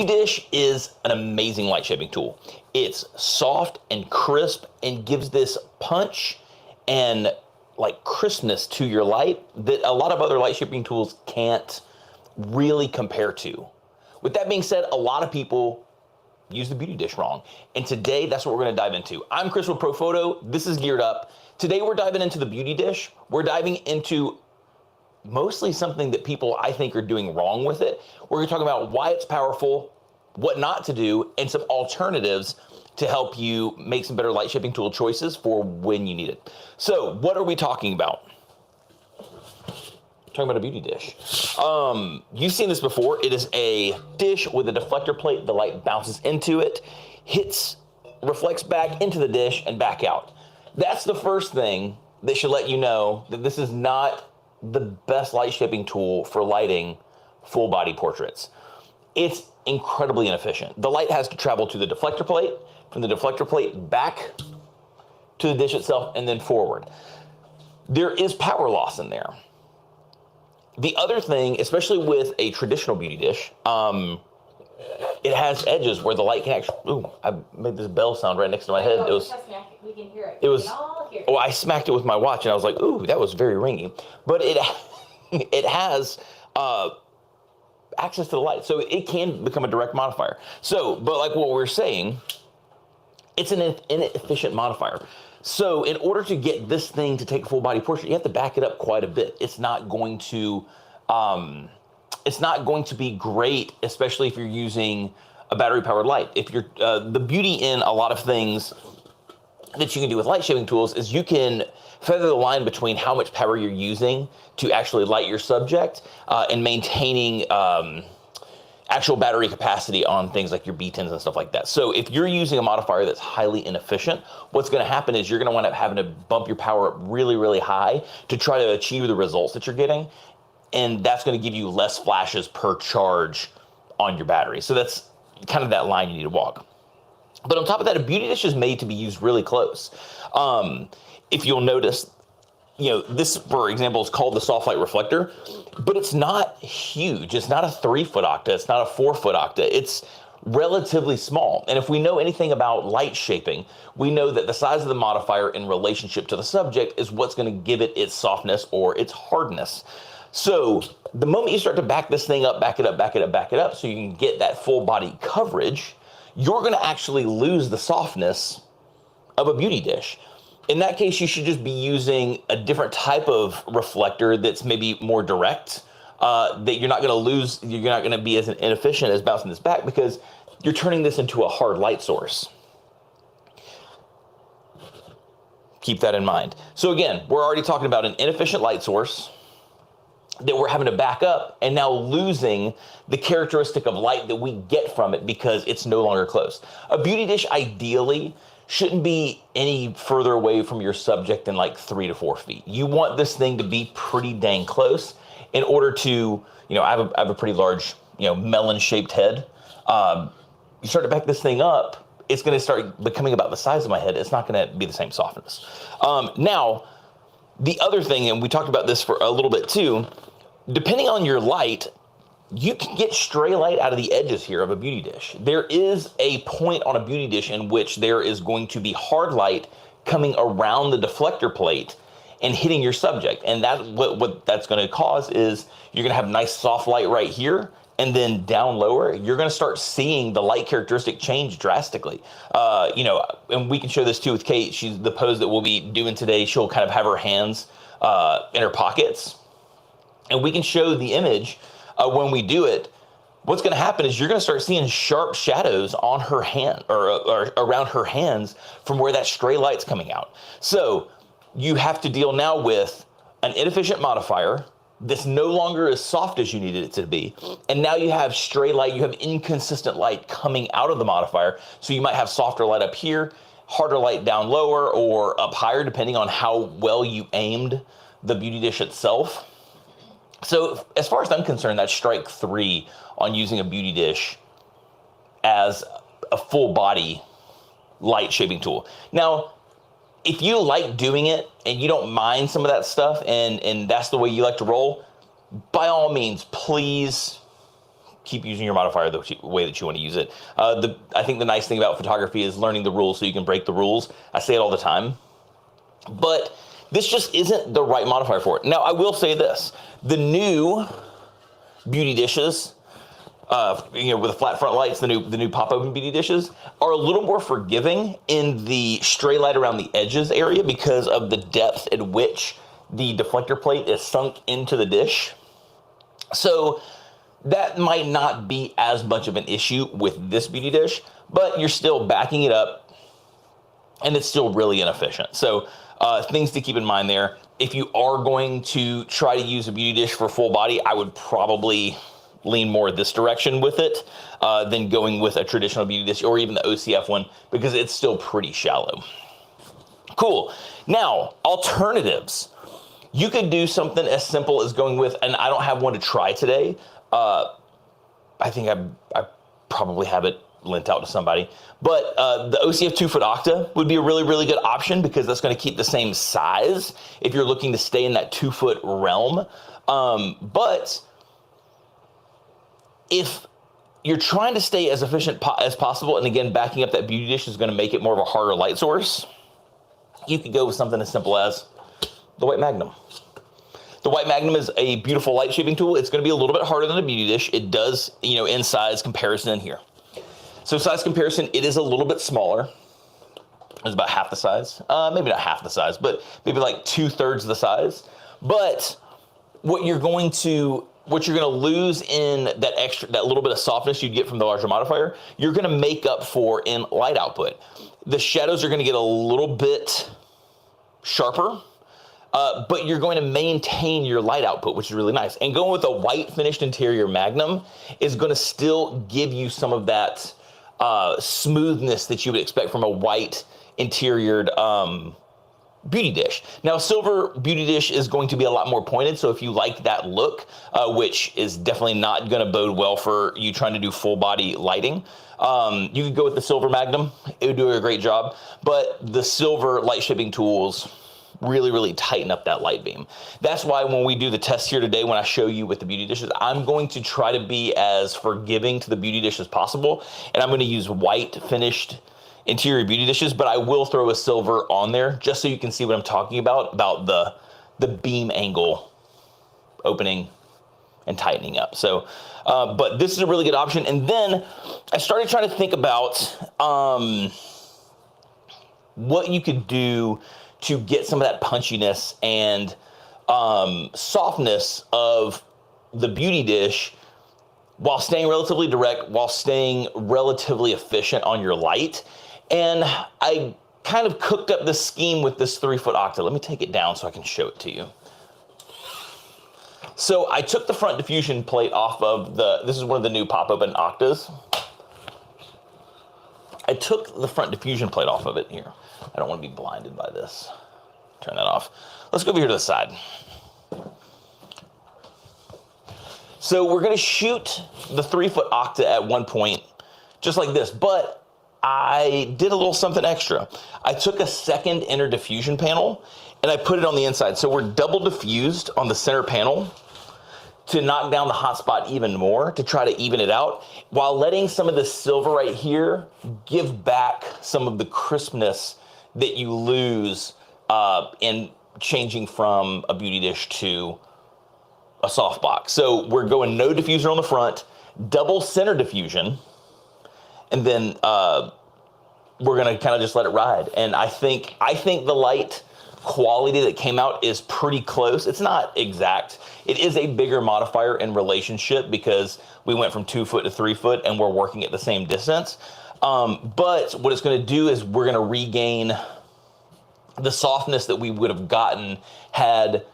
dish is an amazing light shaping tool. It's soft and crisp and gives this punch and like crispness to your light that a lot of other light shaping tools can't really compare to. With that being said, a lot of people use the beauty dish wrong. And today, that's what we're gonna dive into. I'm Chris with ProPhoto. This is Geared Up. Today, we're diving into the beauty dish. We're diving into mostly something that people, I think, are doing wrong with it. We're gonna talk about why it's powerful, what not to do, and some alternatives to help you make some better light shaping tool choices for when you need it. So, what are we talking about? Talking about a beauty dish. You've seen this before. It is a dish with a deflector plate. The light bounces into it, reflects back into the dish and back out. That's the first thing that should let you know that this is not the best light shaping tool for lighting full body portraits. It's incredibly inefficient. The light has to travel to the deflector plate, from the deflector plate back to the dish itself, and then forward. There is power loss in there. The other thing, especially with a traditional beauty dish, it has edges where the light can actually, ooh, I made this bell sound right next to my head. It was, we can hear it. It was, oh, I smacked it with my watch and I was like, ooh, that was very ringy. But it has access to the light, so it can become a direct modifier. So, but like what we're saying, it's an inefficient modifier. So in order to get this thing to take a full body portrait, you have to back it up quite a bit. It's not going to be great, especially if you're using a battery powered light. If you're, the beauty in a lot of things that you can do with light shaping tools is you can feather the line between how much power you're using to actually light your subject and maintaining actual battery capacity on things like your B10s and stuff like that. So if you're using a modifier that's highly inefficient, what's gonna happen is you're gonna wind up having to bump your power up really, really high to try to achieve the results that you're getting. And that's gonna give you less flashes per charge on your battery. So that's kind of that line you need to walk. But on top of that, a beauty dish is made to be used really close. If you'll notice, you know, this, for example, is called the soft light reflector, but it's not huge. It's not a 3-foot octa. It's not a 4-foot octa. It's relatively small. And if we know anything about light shaping, we know that the size of the modifier in relationship to the subject is what's going to give it its softness or its hardness. So the moment you start to back this thing up, back it up, back it up, back it up, so you can get that full body coverage, you're going to actually lose the softness of a beauty dish. In that case, you should just be using a different type of reflector that's maybe more direct, that you're not going to lose, you're not going to be as inefficient as bouncing this back because you're turning this into a hard light source. Keep that in mind. So again, we're already talking about an inefficient light source that we're having to back up and now losing the characteristic of light that we get from it because it's no longer close. A beauty dish ideally shouldn't be any further away from your subject than like 3 to 4 feet. You want this thing to be pretty dang close in order to, you know, I have a pretty large, you know, melon-shaped head. You start to back this thing up, it's gonna start becoming about the size of my head. It's not gonna be the same softness. Now, the other thing, and we talked about this for a little bit too, depending on your light, you can get stray light out of the edges here of a beauty dish. There is a point on a beauty dish in which there is going to be hard light coming around the deflector plate and hitting your subject. And that what that's going to cause is you're going to have nice soft light right here, and then down lower, you're going to start seeing the light characteristic change drastically. You know, and we can show this too with Kate. She's the pose that we'll be doing today. She'll kind of have her hands in her pockets, and we can show the image. When we do it, what's going to happen is you're going to start seeing sharp shadows on her hand or around her hands from where that stray light's coming out. So you have to deal now with an inefficient modifier that's no longer as soft as you needed it to be. And now you have stray light, you have inconsistent light coming out of the modifier. So you might have softer light up here, harder light down lower or up higher, depending on how well you aimed the beauty dish itself. So as far as I'm concerned, that's strike 3 on using a beauty dish as a full body light shaping tool. Now, if you like doing it and you don't mind some of that stuff and that's the way you like to roll, by all means, please keep using your modifier the way that you want to use it. I think the nice thing about photography is learning the rules so you can break the rules. I say it all the time, but this just isn't the right modifier for it. Now, I will say this, the new beauty dishes, you know, with the flat front lights, the new pop-open beauty dishes are a little more forgiving in the stray light around the edges area because of the depth at which the deflector plate is sunk into the dish. So that might not be as much of an issue with this beauty dish, but you're still backing it up and it's still really inefficient. So things to keep in mind there. If you are going to try to use a beauty dish for full body, I would probably lean more this direction with it than going with a traditional beauty dish or even the OCF one, because it's still pretty shallow. Cool. Now, alternatives. You could do something as simple as going with, and I don't have one to try today. I think I probably have it lent out to somebody, but the OCF 2-foot Octa would be a really, really good option because that's going to keep the same size if you're looking to stay in that 2-foot realm. But if you're trying to stay as efficient as possible, and again, backing up that beauty dish is going to make it more of a harder light source, you could go with something as simple as the white Magnum. The white Magnum is a beautiful light shaping tool. It's going to be a little bit harder than a beauty dish. It does, you know, in size comparison in here. So size comparison, it is a little bit smaller. It's about half the size. Maybe not half the size, but maybe like 2/3 the size. But what you're going to lose in that little bit of softness you'd get from the larger modifier, you're going to make up for in light output. The shadows are going to get a little bit sharper, but you're going to maintain your light output, which is really nice. And going with a white finished interior Magnum is going to still give you some of that smoothness that you would expect from a white interiored beauty dish. Now, silver beauty dish is going to be a lot more pointed, so if you like that look, which is definitely not going to bode well for you trying to do full body lighting, you could go with the silver Magnum. It would do a great job, but the silver light shaping tools really, really tighten up that light beam. That's why when we do the test here today, when I show you with the beauty dishes, I'm going to try to be as forgiving to the beauty dish as possible, and I'm going to use white finished interior beauty dishes, but I will throw a silver on there just so you can see what I'm talking about the beam angle opening and tightening up. So, but this is a really good option. And then I started trying to think about what you could do to get some of that punchiness and softness of the beauty dish while staying relatively direct, while staying relatively efficient on your light. And I kind of cooked up this scheme with this 3-foot Octa. Let me take it down so I can show it to you. So I took the front diffusion plate off of this is one of the new pop-open Octas. I took the front diffusion plate off of it here. I don't want to be blinded by this. Turn that off. Let's go over here to the side. So we're going to shoot the 3-foot Octa at one point, just like this, but I did a little something extra. I took a second inner diffusion panel and I put it on the inside. So we're double diffused on the center panel to knock down the hot spot even more, to try to even it out, while letting some of the silver right here give back some of the crispness that you lose in changing from a beauty dish to a softbox. So we're going no diffuser on the front, double center diffusion, and then we're gonna kind of just let it ride. And I think the light quality that came out is pretty close. It's not exact. It is a bigger modifier in relationship because we went from 2-foot to 3-foot and we're working at the same distance. But what it's gonna do is we're gonna regain the softness that we would have gotten had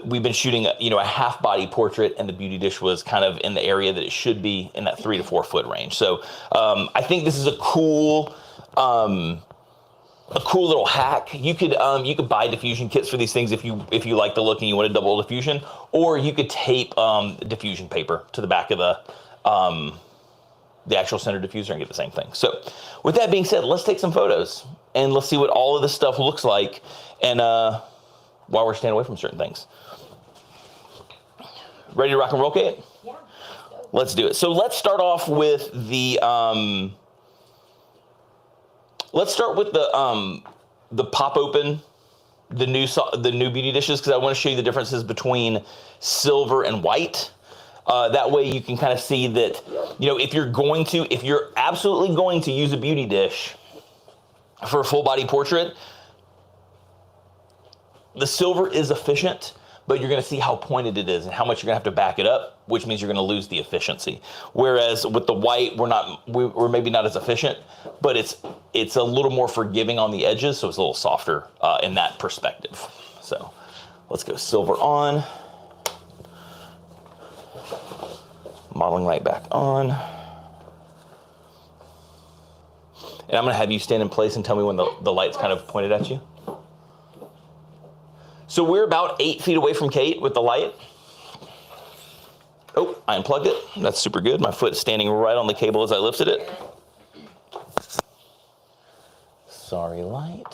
we've been shooting a half body portrait and the beauty dish was kind of in the area that it should be in that 3 to 4 foot range. So I think this is a cool little hack. You could buy diffusion kits for these things if you like the look and you want a double diffusion, or you could tape diffusion paper to the back of the actual center diffuser and get the same thing. So with that being said, let's take some photos and let's see what all of this stuff looks like, and while we're staying away from certain things. Ready to rock and roll, Kate? Yeah. let's do it. So let's start off with the pop open, the new beauty dishes, because I want to show you the differences between silver and white. That way you can kind of see that, you know, if you're absolutely going to use a beauty dish for a full body portrait, the silver is efficient, but you're going to see how pointed it is and how much you're going to have to back it up, which means you're going to lose the efficiency. Whereas with the white, we're maybe not as efficient, but it's a little more forgiving on the edges, so it's a little softer in that perspective. So let's go silver on. Modeling light back on. And I'm going to have you stand in place and tell me when the light's kind of pointed at you. So we're about 8 feet away from Kate with the light. Oh, I unplugged it. That's super good. My foot's standing right on the cable as I lifted it. Sorry, light.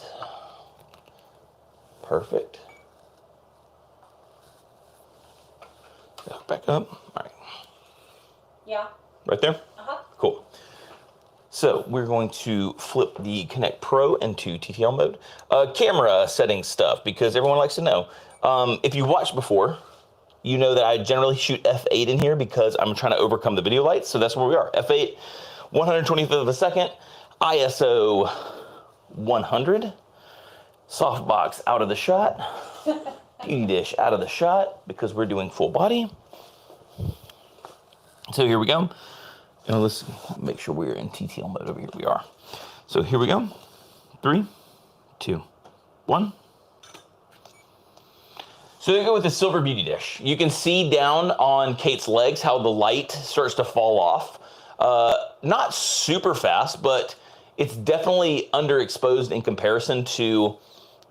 Perfect. Back up. All right. Yeah. Right there? Uh-huh. Cool. So we're going to flip the Connect Pro into TTL mode. Camera settings stuff, because everyone likes to know. If you've watched before, you know that I generally shoot F8 in here because I'm trying to overcome the video lights. So that's where we are. F8, 125th of a second, ISO 100, softbox out of the shot, beauty dish out of the shot because we're doing full body. So here we go. Now let's make sure we're in TTL mode over here. We are. So here we go. 3, 2, 1. So we go with the silver beauty dish. You can see down on Kate's legs how the light starts to fall off. Not super fast, but it's definitely underexposed in comparison to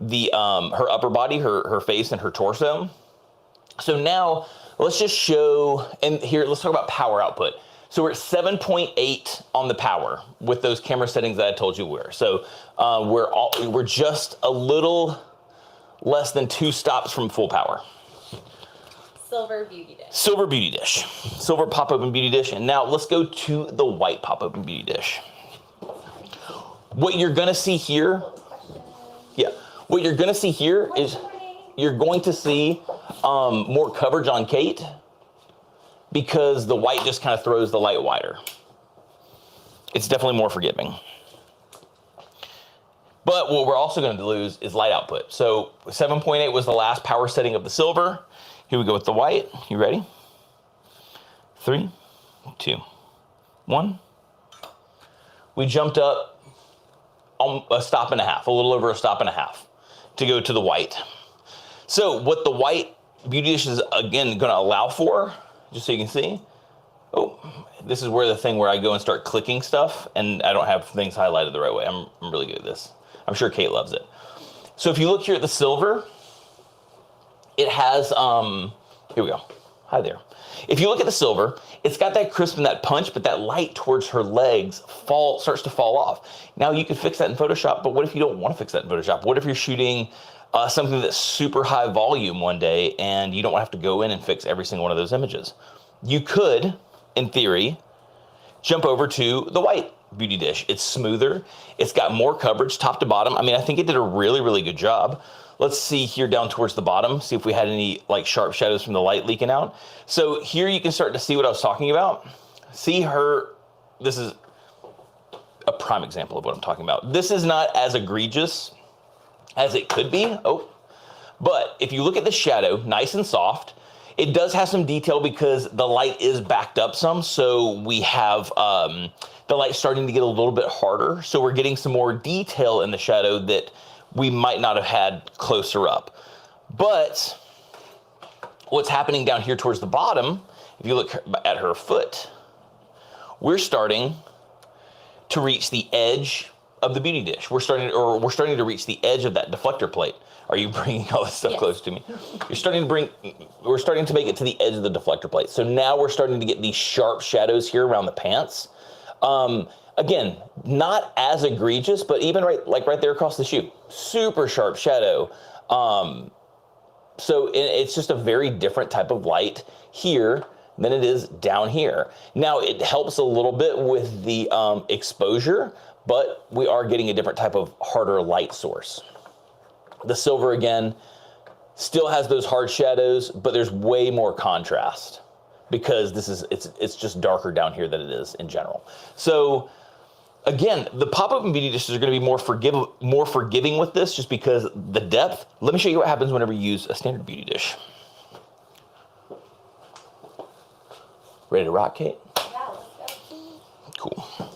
the her upper body, her face, and her torso. So now let's just show, and here let's talk about power output. So we're at 7.8 on the power with those camera settings that I told you were. So we're just a little less than 2 stops from full power. Silver beauty dish. Silver beauty dish. Silver pop open beauty dish. And now let's go to the white pop open beauty dish. What you're gonna see here, what you're gonna see here is you're going to see more coverage on Kate, because the white just kind of throws the light wider. It's definitely more forgiving. But what we're also going to lose is light output. So 7.8 was the last power setting of the silver. Here we go with the white. You ready? 3, 2, 1. We jumped up a stop and a half, a little over a stop and a half to go to the white. So what the white beauty dish is again going to allow for, just so you can see. Oh, this is where the thing where I go and start clicking stuff and I don't have things highlighted the right way. I'm really good at this. I'm sure Kate loves it. So if you look here at the silver, it has, here we go. Hi there. If you look at the silver, it's got that crisp and that punch, but that light towards her legs starts to fall off. Now you can fix that in Photoshop, but what if you don't want to fix that in Photoshop? What if you're shooting something that's super high volume one day and you don't have to go in and fix every single one of those images? You could, in theory, jump over to the white beauty dish. It's smoother. It's got more coverage top to bottom. I mean, I think it did a really, really good job. Let's see here down towards the bottom, see if we had any like sharp shadows from the light leaking out. So here you can start to see what I was talking about. See her, this is a prime example of what I'm talking about. This is not as egregious as it could be. Oh, but if you look at the shadow, nice and soft, it does have some detail because the light is backed up some. So we have the light starting to get a little bit harder. So we're getting some more detail in the shadow that we might not have had closer up. But what's happening down here towards the bottom, if you look at her foot, we're starting to reach the edge of the beauty dish. We're starting to reach the edge of that deflector plate. Are you bringing all this stuff close to me? We're starting to make it to the edge of the deflector plate. So now we're starting to get these sharp shadows here around the pants. Again, not as egregious, but even right there across the shoe, super sharp shadow. So it's just a very different type of light here than it is down here. Now, it helps a little bit with the exposure, but we are getting a different type of harder light source. The silver, again, still has those hard shadows, but there's way more contrast because it's just darker down here than it is in general. So again, the pop-up and beauty dishes are going to be more forgiving with this just because the depth. Let me show you what happens whenever you use a standard beauty dish. Ready to rock, Kate? Yeah, let's go. Cool.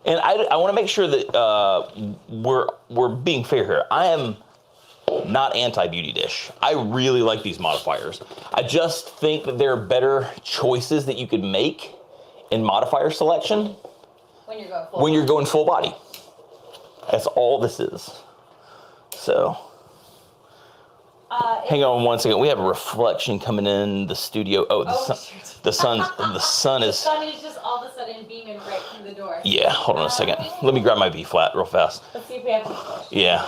And I want to make sure that we're being fair here. I am not anti-beauty dish. I really like these modifiers. I just think that there are better choices that you could make in modifier selection when you're going full body. That's all this is. So, hang on one second. We have a reflection coming in the studio. Oh, the sun is. The sun is just all of a sudden beaming right through the door. Yeah, hold on a second. Let me grab my B flat real fast. Let's see if we have. Yeah.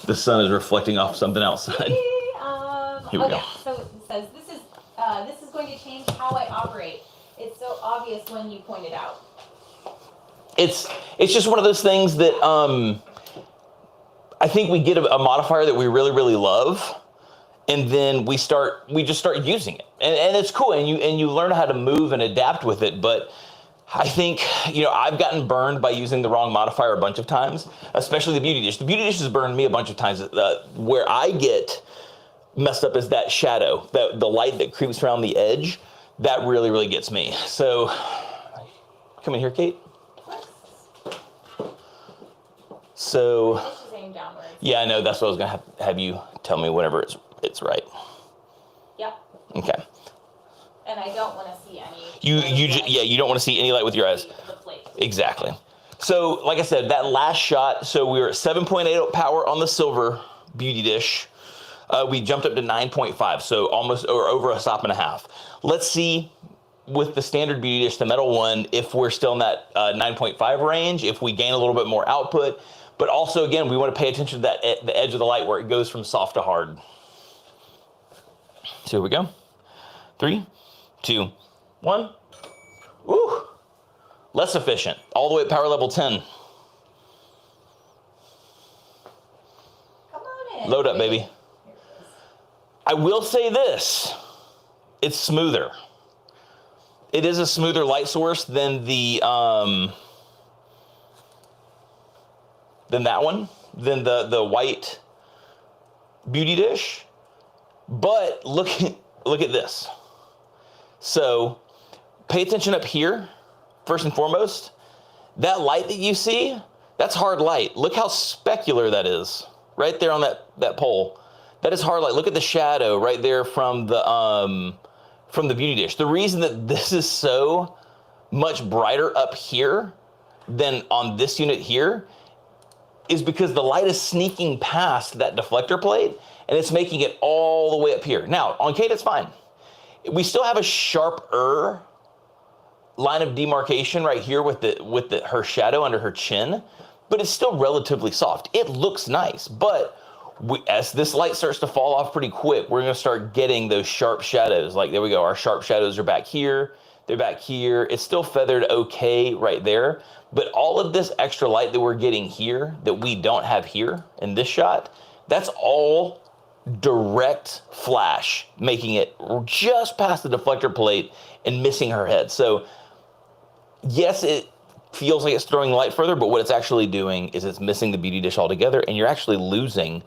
The sun is reflecting off something outside. Here we go. So it says this is going to change how I operate. It's so obvious when you point it out. It's just one of those things that I think we get a modifier that we really, really love, and then we just start using it, and it's cool, and you learn how to move and adapt with it. But I think, I've gotten burned by using the wrong modifier a bunch of times, especially the beauty dish. The beauty dish has burned me a bunch of times. Where I get messed up is that shadow, the light that creeps around the edge. That really, really gets me. So, come in here, Kate. So, yeah, I know. That's what I was going to have you tell me whenever it's right. Yep. Okay. And I don't want to see any. You don't want to see any light with your eyes. Exactly. So, like I said, that last shot, so we were at 7.8 power on the silver beauty dish. We jumped up to 9.5, so almost or over a stop and a half. Let's see with the standard beauty dish, the metal one, if we're still in that 9.5 range, if we gain a little bit more output. But also, again, we want to pay attention to the edge of the light where it goes from soft to hard. So here we go. 3, 2, 1. Woo! Less efficient. All the way at power level 10. Come on in. Load up, baby. I will say this. It's smoother. It is a smoother light source than the than that one, than the white beauty dish. But look at this. So pay attention up here, first and foremost. That light that you see, that's hard light. Look how specular that is, right there on that pole. That is hard light. Look at the shadow right there from the beauty dish. The reason that this is so much brighter up here than on this unit here is because the light is sneaking past that deflector plate and it's making it all the way up here. Now, on Kate, it's fine. We still have a sharper line of demarcation right here with her shadow under her chin, but it's still relatively soft. It looks nice, but as this light starts to fall off pretty quick, we're gonna start getting those sharp shadows. Like, there we go, our sharp shadows are back here, they're back here. It's still feathered okay right there, but all of this extra light that we're getting here that we don't have here in this shot, that's all direct flash, making it just past the deflector plate and missing her head. So yes, it feels like it's throwing light further, but what it's actually doing is it's missing the beauty dish altogether, and you're actually losing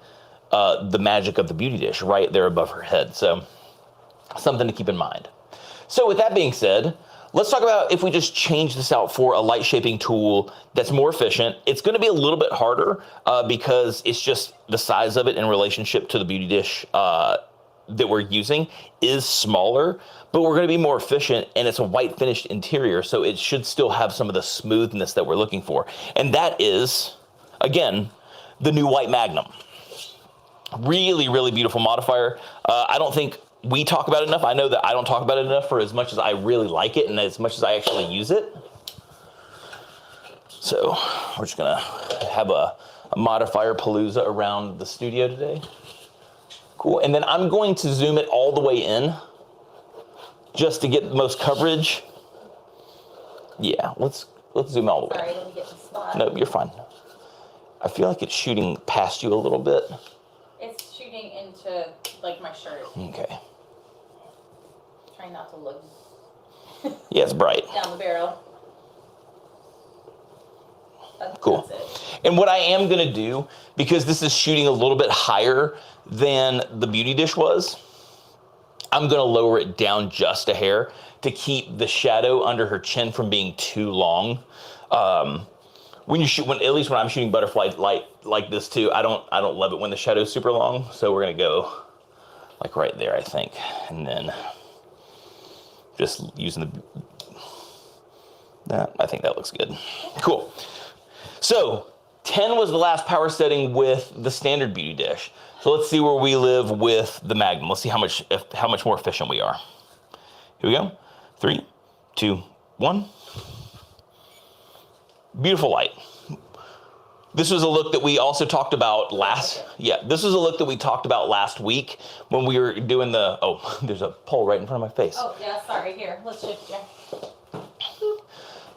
the magic of the beauty dish right there above her head. So something to keep in mind. So with that being said, let's talk about if we just change this out for a light shaping tool that's more efficient. It's going to be a little bit harder because it's just the size of it in relationship to the beauty dish that we're using is smaller, but we're going to be more efficient, and it's a white finished interior, so it should still have some of the smoothness that we're looking for. And that is, again, the new white Magnum. Really, really beautiful modifier. I don't think we talk about it enough. I know that I don't talk about it enough for as much as I really like it and as much as I actually use it. So we're just gonna have a modifier palooza around the studio today. Cool, and then I'm going to zoom it all the way in just to get the most coverage. Yeah, let's zoom all the way. Sorry, let me get the spot. Nope, you're fine. I feel like it's shooting past you a little bit. It's shooting into, like, my shirt. Okay. Trying not to look Yeah, it's bright. down the barrel. Cool. That's it. And what I am gonna do, because this is shooting a little bit higher than the beauty dish was, I'm gonna lower it down just a hair to keep the shadow under her chin from being too long. When you shoot, at least when I'm shooting butterfly light like this too, I don't love it when the shadow's super long. So we're gonna go like right there, I think, and then just using that. I think that looks good. Cool. So 10 was the last power setting with the standard beauty dish. So let's see where we live with the Magnum. Let's see how much more efficient we are. Here we go. 3, 2, 1. Beautiful light. This was a look that we also talked about this was a look that we talked about last week when we were doing the, oh, there's a pole right in front of my face. Oh, yeah, sorry. Here, let's shift you.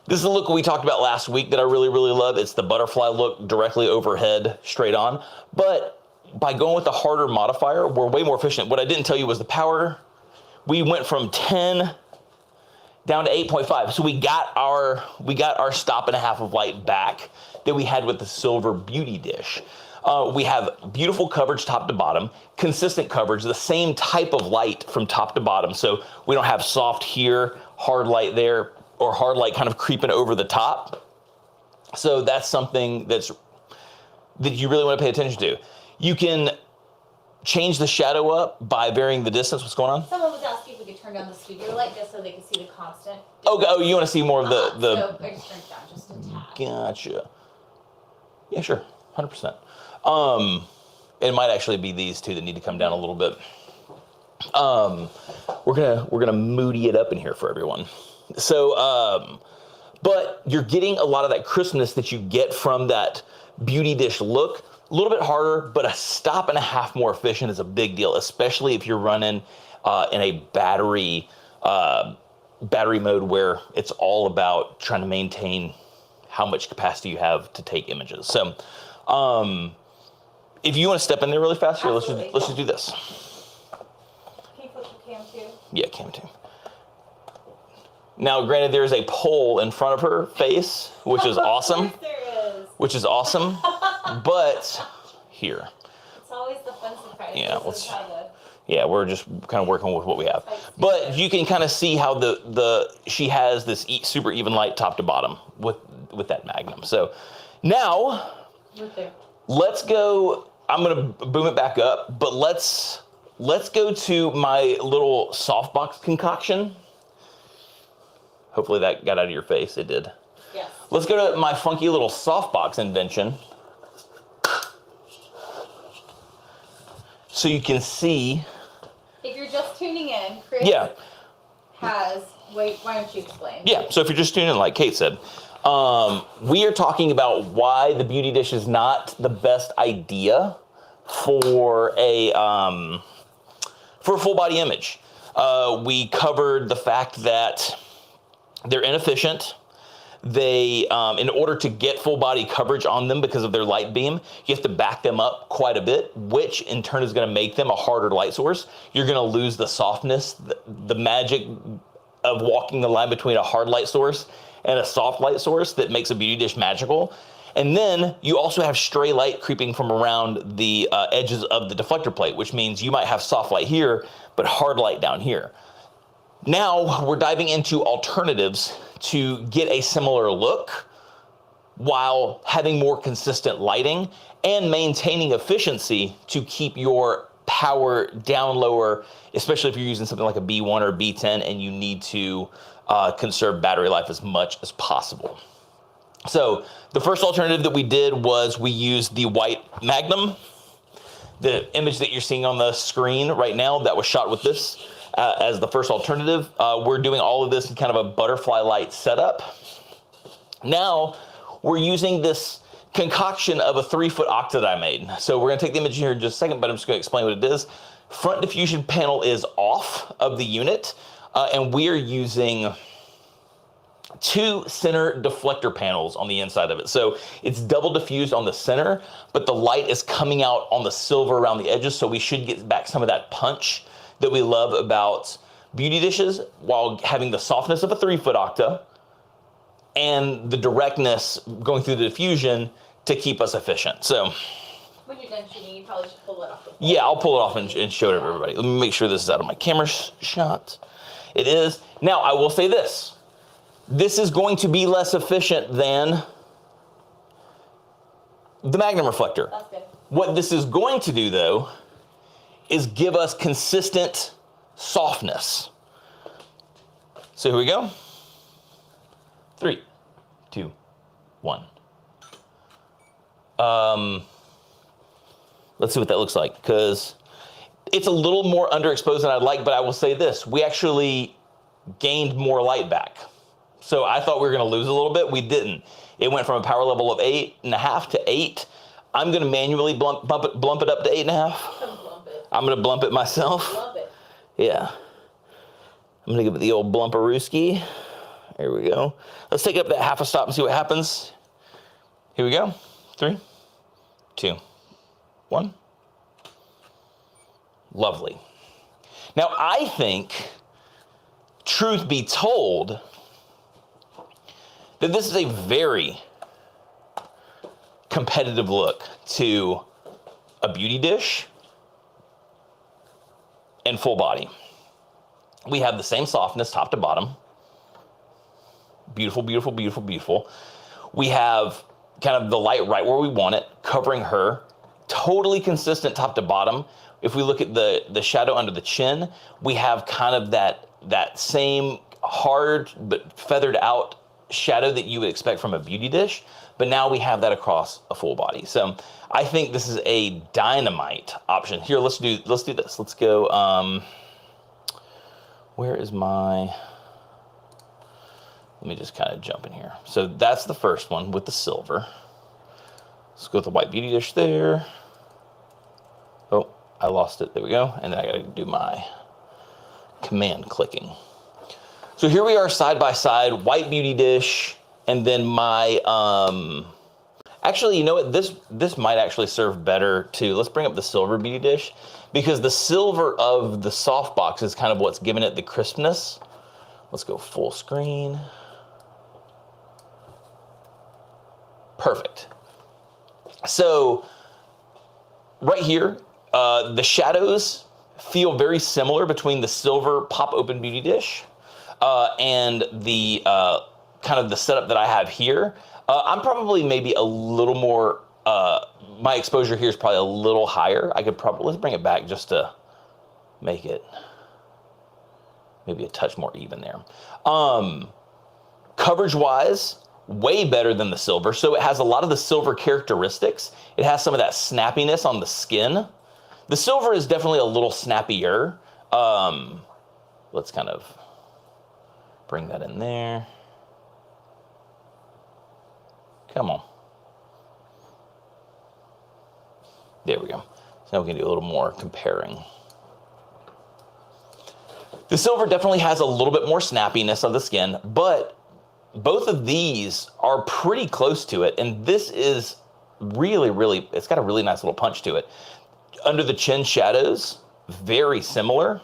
This is a look we talked about last week that I really, really love. It's the butterfly look directly overhead, straight on. But by going with the harder modifier, we're way more efficient. What I didn't tell you was the power. We went from 10 down to 8.5. So we got our stop and a half of light back that we had with the silver beauty dish. We have beautiful coverage top to bottom, consistent coverage, the same type of light from top to bottom. So we don't have soft here, hard light there, or hard light kind of creeping over the top. So that's something that you really want to pay attention to. You can change the shadow up by varying the distance. What's going on? Someone was asking if we could turn down the studio light just so they could see the constant. Oh, you want to see more of the... So I just turned it down just a tad. Gotcha. Yeah, sure, 100%. It might actually be these two that need to come down a little bit. We're gonna moody it up in here for everyone. So, but you're getting a lot of that crispness that you get from that beauty dish look. A little bit harder, but a stop and a half more efficient is a big deal, especially if you're running in a battery mode where it's all about trying to maintain how much capacity you have to take images. So, if you want to step in there really fast here, let's just do this. Can you flip the cam too? Yeah, cam too. Now, granted, there's a pole in front of her face, which is awesome. Yes, there is. Which is awesome, but here. It's always the fun surprise. Yeah, we're just kind of working with what we have. But you can kind of see how she has this super even light top to bottom with that Magnum. So now, let's go. I'm gonna boom it back up, but let's go to my little softbox concoction. Hopefully that got out of your face. It did. Yes. Let's go to my funky little softbox invention. So you can see. If you're just tuning in, Chris why don't you explain? Yeah, so if you're just tuning in, like Kate said, we are talking about why the beauty dish is not the best idea for a full body image. We covered the fact that they're inefficient. They, in order to get full body coverage on them because of their light beam, you have to back them up quite a bit, which in turn is going to make them a harder light source. You're going to lose the softness, the magic of walking the line between a hard light source and a soft light source that makes a beauty dish magical. And then you also have stray light creeping from around the edges of the deflector plate, which means you might have soft light here, but hard light down here. Now we're diving into alternatives to get a similar look while having more consistent lighting and maintaining efficiency to keep your power down lower, especially if you're using something like a B1 or B10 and you need to conserve battery life as much as possible. So the first alternative that we did was we used the white Magnum. The image that you're seeing on the screen right now that was shot with this as the first alternative. We're doing all of this in kind of a butterfly light setup. Now we're using this concoction of a 3-foot Octa that I made. So we're gonna take the image here in just a second, but I'm just gonna explain what it is. Front diffusion panel is off of the unit, and we are using 2 center deflector panels on the inside of it. So it's double diffused on the center, but the light is coming out on the silver around the edges, so we should get back some of that punch that we love about beauty dishes while having the softness of a 3-foot Octa and the directness going through the diffusion to keep us efficient. So when you're done shooting, you probably should pull it off. Yeah, I'll pull it off and show it to everybody. Let me make sure this is out of my camera shot. It is. Now, I will say this. This is going to be less efficient than the Magnum reflector. That's good. What this is going to do, though, is give us consistent softness. So here we go. 3, 2, 1. Let's see what that looks like, because it's a little more underexposed than I'd like, but I will say this. We actually gained more light back. So I thought we were going to lose a little bit. We didn't. It went from a power level of 8.5 to 8. I'm going to manually bump it up to 8.5. I'm going to blump it myself. Love it. Yeah. I'm going to give it the old blumperooski. Here we go. Let's take up that half a stop and see what happens. Here we go. 3, 2, 1. Lovely. Now, I think, truth be told, that this is a very competitive look to a beauty dish and full body. We have the same softness top to bottom. Beautiful, beautiful, beautiful, beautiful. We have kind of the light right where we want it, covering her. Totally consistent top to bottom. If we look at the shadow under the chin, we have kind of that same hard but feathered out shadow that you would expect from a beauty dish, but now we have that across a full body. So I think this is a dynamite option. Here, let's do this. Let's go, where is my, let me just kind of jump in here. So that's the first one with the silver. Let's go with the white beauty dish there. Oh, I lost it. There we go. And then I got to do my command clicking. So here we are side by side, white beauty dish, and then my, actually, you know what? This might actually serve better too. Let's bring up the silver beauty dish, because the silver of the softbox is kind of what's giving it the crispness. Let's go full screen. Perfect. So right here, the shadows feel very similar between the silver pop open beauty dish and the kind of the setup that I have here. I'm probably maybe a little more, my exposure here is probably a little higher. I could probably, let's bring it back just to make it maybe a touch more even there. Coverage wise, way better than the silver. So it has a lot of the silver characteristics. It has some of that snappiness on the skin. The silver is definitely a little snappier. Let's kind of bring that in there. Come on. There we go. So now we can do a little more comparing. The silver definitely has a little bit more snappiness of the skin, but both of these are pretty close to it. And this is really, really, it's got a really nice little punch to it. Under the chin shadows, very similar.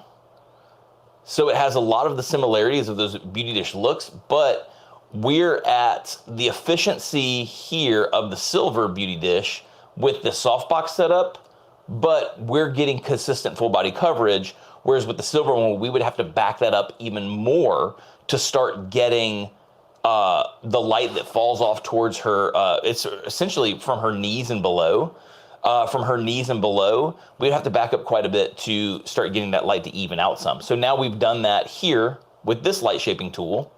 So it has a lot of the similarities of those beauty dish looks, but we're at the efficiency here of the silver beauty dish with the softbox setup, but we're getting consistent full body coverage. Whereas with the silver one, we would have to back that up even more to start getting the light that falls off towards her. It's essentially from her knees and below. We'd have to back up quite a bit to start getting that light to even out some. So now we've done that here with this light shaping tool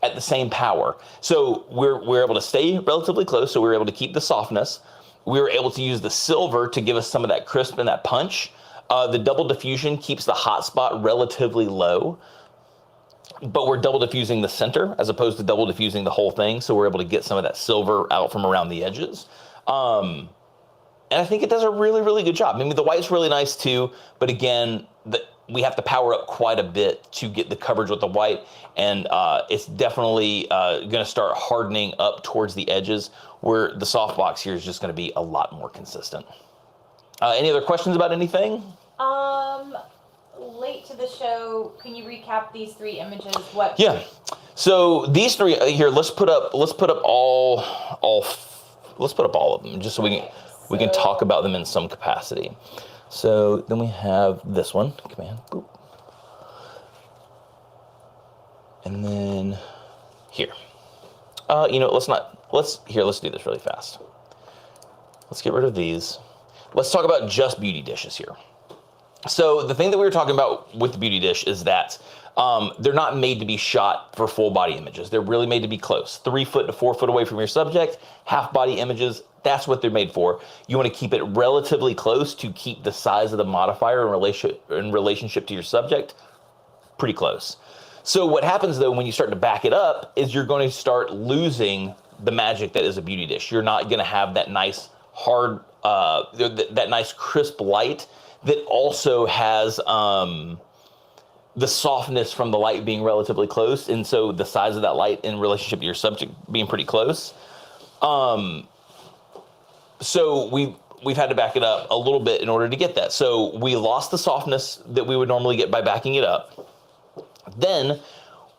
at the same power. So we're able to stay relatively close, so we're able to keep the softness. We were able to use the silver to give us some of that crisp and that punch. The double diffusion keeps the hot spot relatively low, but we're double diffusing the center as opposed to double diffusing the whole thing. So we're able to get some of that silver out from around the edges. I think it does a really, really good job. I mean, the white's really nice too, but again, we have to power up quite a bit to get the coverage with the white, and it's definitely going to start hardening up towards the edges, where the softbox here is just going to be a lot more consistent. Any other questions about anything? Late to the show, can you recap these 3 images? What? Yeah. So these 3 here, let's put up all of them, just so we can talk about them in some capacity. So then we have this one, command, boop. And then here. Let's do this really fast. Let's get rid of these. Let's talk about just beauty dishes here. So the thing that we were talking about with the beauty dish is that they're not made to be shot for full body images. They're really made to be close, 3 foot to 4 foot away from your subject, half body images. That's what they're made for. You want to keep it relatively close to keep the size of the modifier in relationship to your subject pretty close. So what happens though when you start to back it up is you're going to start losing the magic that is a beauty dish. You're not going to have that nice hard, that nice crisp light that also has the softness from the light being relatively close, and so the size of that light in relationship to your subject being pretty close. So we've had to back it up a little bit in order to get that. So we lost the softness that we would normally get by backing it up. Then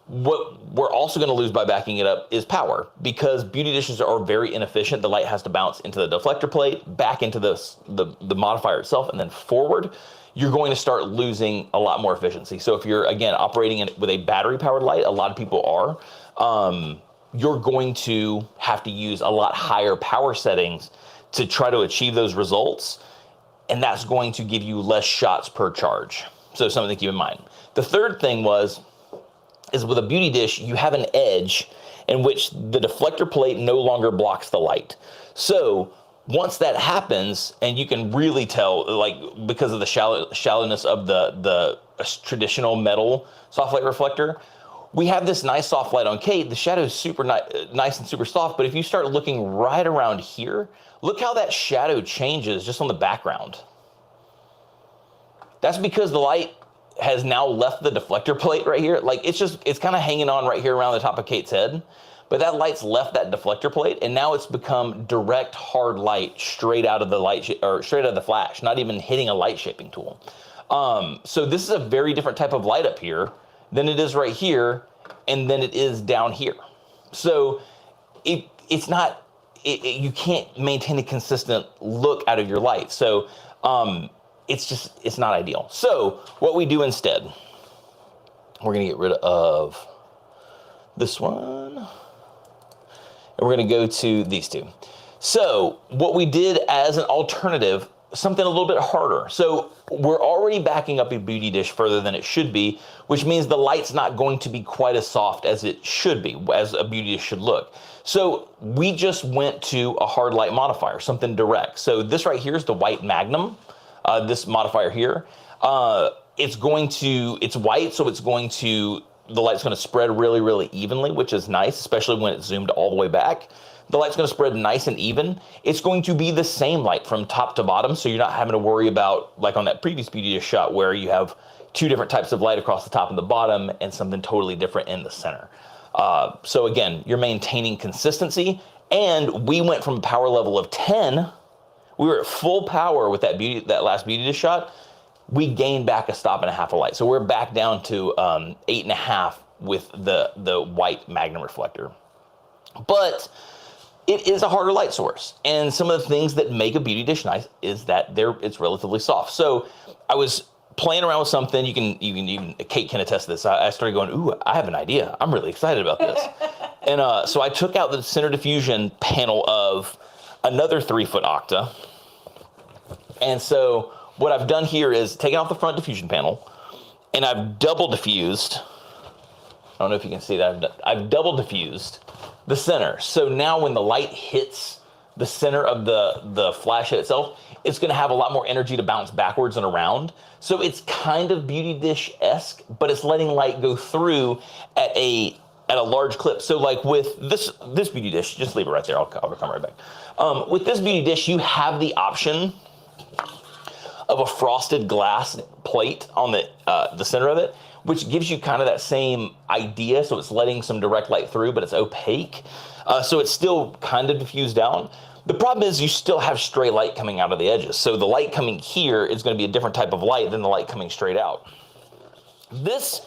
what we're also going to lose by backing it up is power, because beauty dishes are very inefficient. The light has to bounce into the deflector plate, back into the modifier itself, and then forward. You're going to start losing a lot more efficiency. So if you're, again, operating with a battery-powered light, a lot of people are, you're going to have to use a lot higher power settings to try to achieve those results, and that's going to give you less shots per charge. So something to keep in mind. The third thing is with a beauty dish, you have an edge in which the deflector plate no longer blocks the light. So once that happens, and you can really tell, like, because of the shallowness of the traditional metal soft light reflector, we have this nice soft light on Kate. The shadow is super nice and super soft, but if you start looking right around here, look how that shadow changes just on the background. That's because the light has now left the deflector plate right here. Like, it's kind of hanging on right here around the top of Kate's head, but that light's left that deflector plate, and now it's become direct hard light straight out of the straight out of the flash, not even hitting a light shaping tool. So this is a very different type of light up here than it is right here, and then it is down here. So it's not, you can't maintain a consistent look out of your light. So it's not ideal. So what we do instead, we're gonna get rid of this one, and we're gonna go to these two. So what we did as an alternative, something a little bit harder. So we're already backing up a beauty dish further than it should be, which means the light's not going to be quite as soft as it should be, as a beauty dish should look. So we just went to a hard light modifier, something direct. So this right here is the white Magnum, this modifier here. It's white, so the light's gonna spread really, really evenly, which is nice, especially when it's zoomed all the way back. The light's gonna spread nice and even. It's going to be the same light from top to bottom, so you're not having to worry about, like on that previous beauty dish shot, where you have two different types of light across the top and the bottom and something totally different in the center. So again, you're maintaining consistency, and we went from a power level of 10, we were at full power with that last beauty dish shot. We gained back a stop and a half of light. So we're back down to 8.5 with the white Magnum reflector. But it is a harder light source. And some of the things that make a beauty dish nice is that it's relatively soft. So I was playing around with something. Even Kate can attest to this. I started going, ooh, I have an idea. I'm really excited about this. And so I took out the center diffusion panel of another 3-foot Octa. And so what I've done here is taken off the front diffusion panel, and I've double diffused. I don't know if you can see that. I've double diffused the center. So now when the light hits the center of the flash head itself, it's going to have a lot more energy to bounce backwards and around. So it's kind of beauty dish-esque, but it's letting light go through at a at a large clip. So like with this beauty dish, just leave it right there. I'll come right back. With this beauty dish, you have the option of a frosted glass plate on the center of it, which gives you kind of that same idea. So it's letting some direct light through, but it's opaque. So it's still kind of diffused down. The problem is you still have stray light coming out of the edges. So the light coming here is going to be a different type of light than the light coming straight out. This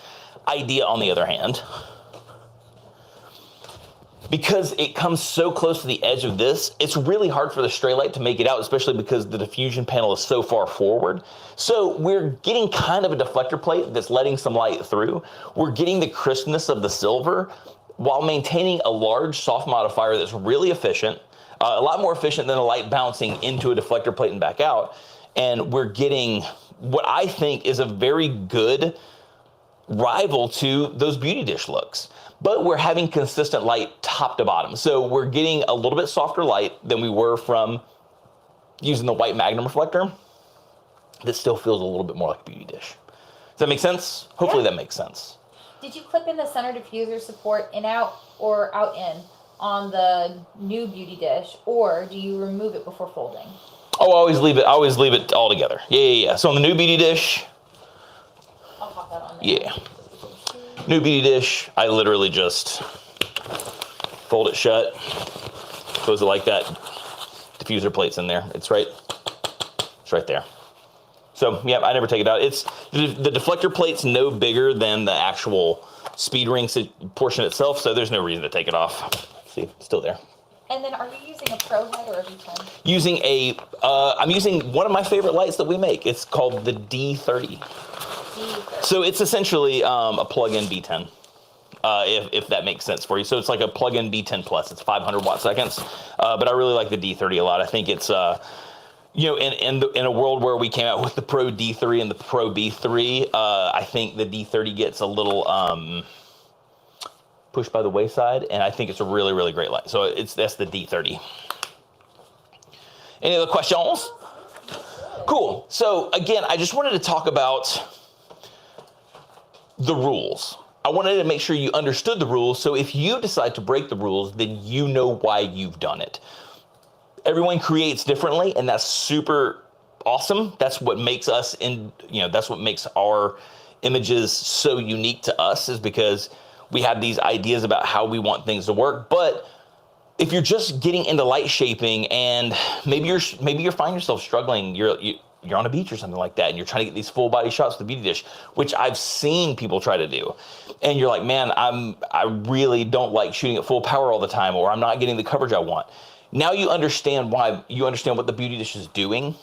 idea, on the other hand, because it comes so close to the edge of this, it's really hard for the stray light to make it out, especially because the diffusion panel is so far forward. So we're getting kind of a deflector plate that's letting some light through. We're getting the crispness of the silver while maintaining a large soft modifier that's really efficient, a lot more efficient than the light bouncing into a deflector plate and back out. And we're getting what I think is a very good rival to those beauty dish looks. But we're having consistent light top to bottom. So we're getting a little bit softer light than we were from using the white Magnum reflector. That still feels a little bit more like a beauty dish. Does that make sense? Hopefully that makes sense. Did you clip in the center diffuser support in out or out in on the new beauty dish, or do you remove it before folding? Oh, I always leave it all together. Yeah. So on the new beauty dish, I'll pop that on there. yeah. New beauty dish, I literally just fold it shut, close it like that. Diffuser plate's in there. It's right there. So yeah, I never take it out. It's the deflector plate's no bigger than the actual speed ring portion itself, so there's no reason to take it off. See, it's still there. And then are you using a Pro head or a V10? Using I'm using one of my favorite lights that we make. It's called the D30. So it's essentially a plug-in B10, if that makes sense for you. So it's like a plug-in B10 Plus. It's 500 watt seconds, but I really like the D30 a lot. I think it's in a world where we came out with the Pro D3 and the Pro B3, I think the D30 gets a little pushed by the wayside, and I think it's a really, really great light. So that's the D30. Any other questions? Cool. So again, I just wanted to talk about the rules. I wanted to make sure you understood the rules, so if you decide to break the rules, then you know why you've done it. Everyone creates differently, and that's super awesome. That's what makes us that's what makes our images so unique to us, is because we have these ideas about how we want things to work. But if you're just getting into light shaping and maybe you find yourself struggling, you're on a beach or something like that, and you're trying to get these full body shots with the beauty dish, which I've seen people try to do. And you're like, man, I really don't like shooting at full power all the time, or I'm not getting the coverage I want. Now you understand why, you understand what the beauty dish is doing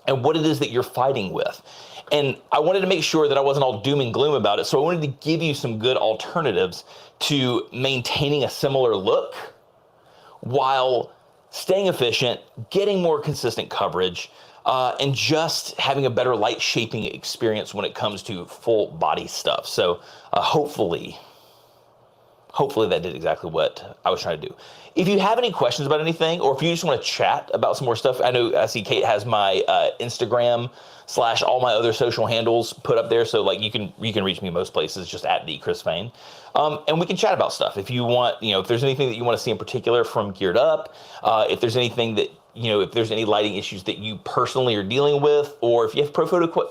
and what it is that you're fighting with. And I wanted to make sure that I wasn't all doom and gloom about it. So I wanted to give you some good alternatives to maintaining a similar look while staying efficient, getting more consistent coverage, and just having a better light shaping experience when it comes to full body stuff. So hopefully that did exactly what I was trying to do. If you have any questions about anything, or if you just want to chat about some more stuff, I see Kate has my Instagram / all my other social handles put up there. So like you can reach me most places, just at @DChrisFain. And we can chat about stuff. If you want, if there's anything that you want to see in particular from Geared Up, if there's anything that, if there's any lighting issues that you personally are dealing with, or if you have pro photo,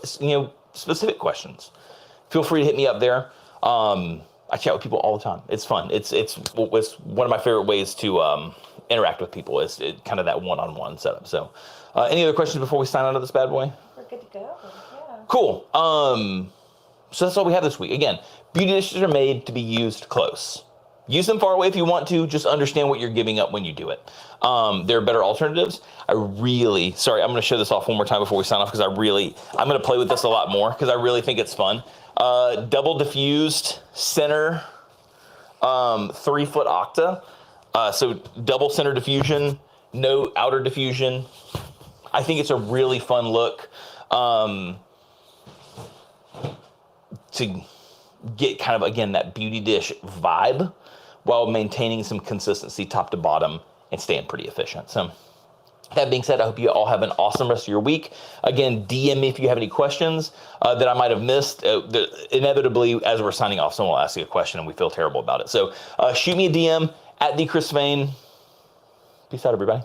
specific questions, feel free to hit me up there. I chat with people all the time. It's fun. It's one of my favorite ways to interact with people, is kind of that one-on-one setup. So any other questions before we sign out of this bad boy? We're good to go. Yeah. Cool. So that's all we have this week. Again, beauty dishes are made to be used close. Use them far away if you want to. Just understand what you're giving up when you do it. There are better alternatives. I'm going to show this off one more time before we sign off, because I'm going to play with this a lot more, because I really think it's fun. Double diffused center, 3-foot octa. So double center diffusion, no outer diffusion. I think it's a really fun look, to get kind of, again, that beauty dish vibe while maintaining some consistency top to bottom and staying pretty efficient. So That being said, I hope you all have an awesome rest of your week. Again, DM me if you have any questions that I might have missed. Inevitably, as we're signing off, someone will ask you a question and we feel terrible about it. So shoot me a DM at @TheChrisVane. Peace out, everybody.